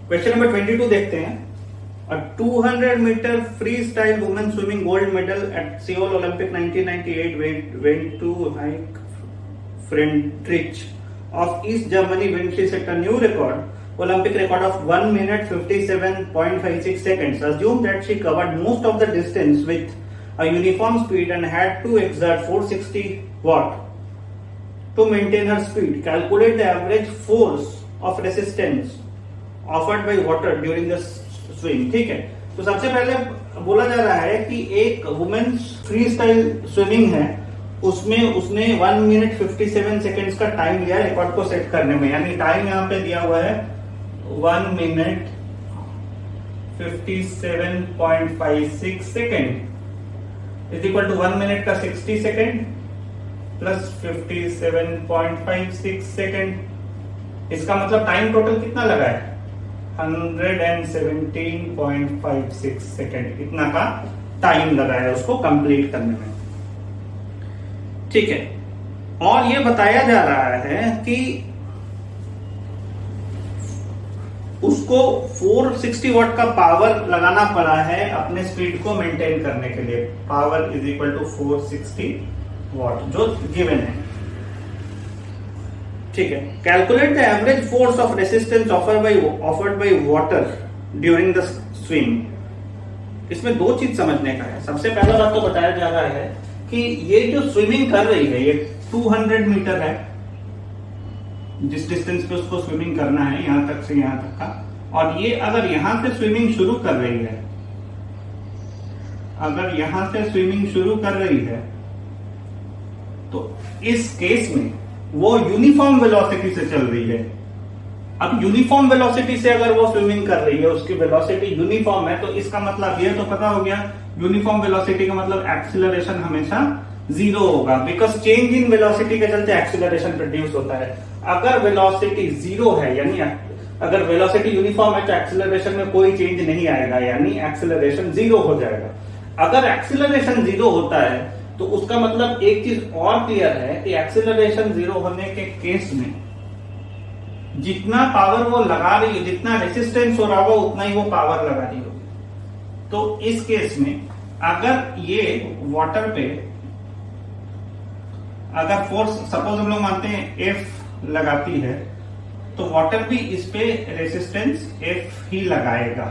Question number 22 देखते हैं। A 200 meter freestyle women swimming gold medal at Seoul Olympic 1998 went to Heike Friedrich of East Germany when she set a new record, Olympic record of 1 minute 57.56 seconds. Assume that she covered most of the distance with a uniform speed and had to exert 460 watt to maintain her speed. Calculate the average force of resistance offered by water during the swim. ठीक है, तो सबसे पहले बोला जा रहा है कि एक वुमेन्स फ्री स्टाइल स्विमिंग है, उसमें उसने 1 मिनट 57 सेकेंड्स का टाइम लिया रिकॉर्ड को सेट करने में। यानी टाइम यहाँ पे दिया हुआ है 1 minute 57.56 second is equal to 1 minute का 60 सेकेंड प्लस 57.56 सेकेंड। इसका मतलब टाइम टोटल कितना लगा है 117.56 सेकेंड, इतना का टाइम लगा है उसको कंप्लीट करने में। ठीक है, और ये बताया जा रहा है कि उसको 460 वाट का पावर लगाना पड़ा है अपने स्पीड को मेंटेन करने के लिए। पावर इज इक्वल टू 460 वाट जो गिवन है। ठीक है, calculate the average force of resistance offered by water during the swim. इसमें दो चीज समझने का है। सबसे पहला बात तो बताया जा रहा है कि ये जो स्विमिंग कर रही है ये 200 मीटर है, जिस डिस्टेंस पे उसको स्विमिंग करना है यहां तक से यहां तक का, और ये अगर यहां से स्विमिंग शुरू कर रही है, अगर यहां से स्विमिंग शुरू कर रही है तो इस केस में वो यूनिफॉर्म वेलोसिटी से चल रही है। अब यूनिफॉर्म वेलोसिटी से अगर वो स्विमिंग कर रही है, उसकी वेलोसिटी यूनिफॉर्म है, तो इसका मतलब ये तो पता हो गया यूनिफॉर्म वेलोसिटी का मतलब एक्सीलरेशन हमेशा जीरो होगा, बिकॉज चेंज इन वेलोसिटी के चलते एक्सीलरेशन प्रोड्यूस होता है। अगर वेलोसिटी जीरो है, यानी अगर वेलोसिटी यूनिफॉर्म है तो एक्सीलरेशन में कोई चेंज नहीं आएगा, यानी एक्सीलरेशन जीरो हो जाएगा। अगर एक्सीलरेशन जीरो होता है तो उसका मतलब एक चीज और क्लियर है कि एक्सीलरेशन जीरो होने के केस में जितना पावर वो लगा रही है, जितना रेसिस्टेंस हो रहा होगा उतना ही वो पावर लगा रही होगी। तो इस केस में अगर ये वाटर पे अगर फोर्स सपोज हम लोग मानते हैं F लगाती है, तो वाटर भी इस पे रेसिस्टेंस F ही लगाएगा,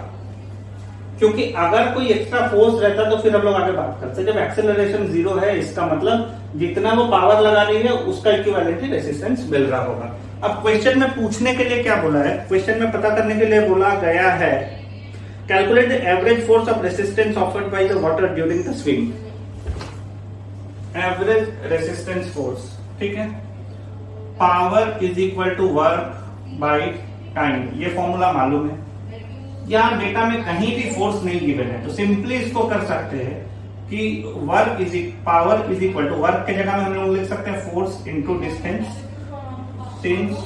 क्योंकि अगर कोई एक्स्ट्रा फोर्स रहता तो फिर हम लोग आगे बात करते। जब एक्सेलरेशन जीरो है इसका मतलब जितना वो पावर लगा रही है उसका इक्विवेलेंट रेसिस्टेंस मिल रहा होगा। अब क्वेश्चन में पूछने के लिए क्या बोला है, क्वेश्चन में पता करने के लिए बोला गया है calculate the average force of resistance offered by the water during the swim. Average resistance force, ठीक है, power is equal to work by time, ये फॉर्मूला मालूम है। यहाँ डेटा में कहीं भी फोर्स नहीं गिवन है तो सिंपली इसको कर सकते हैं कि work is power is equal to work के जगह में हम लोग लिख सकते हैं force into distance. Since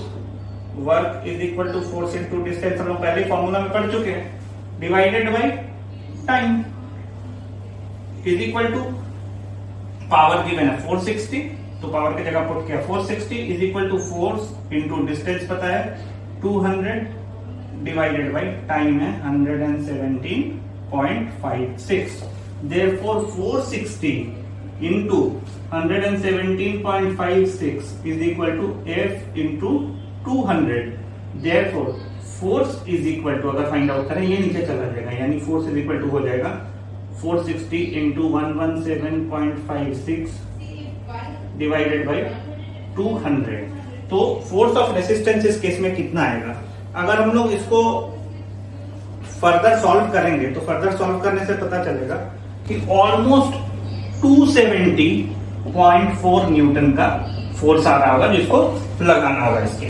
work is equal to force into distance हम लोग पहले फॉर्मूला में पढ़ चुके हैं, divided by time is equal to power given है 460, तो पावर की जगह पुट किया 460 is equal to force into distance पता है 200 डिवाइडेड बाय टाइम है 117.56। Therefore 460 into 117.56 is equal to F into 200। Therefore force is equal to, अगर फाइंड आउट करें ये नीचे चला जाएगा, यानी फोर्स इज इक्वल टू हो जाएगा 460 into 117.56 डिवाइडेड बाय 200। तो फोर्स ऑफ रेसिस्टेंस इस केस में कितना आएगा? अगर हम लोग इसको फर्दर सॉल्व करेंगे तो फर्दर सॉल्व करने से पता चलेगा कि ऑलमोस्ट 270.4 न्यूटन का फोर्स आ रहा होगा जिसको लगाना होगा इसके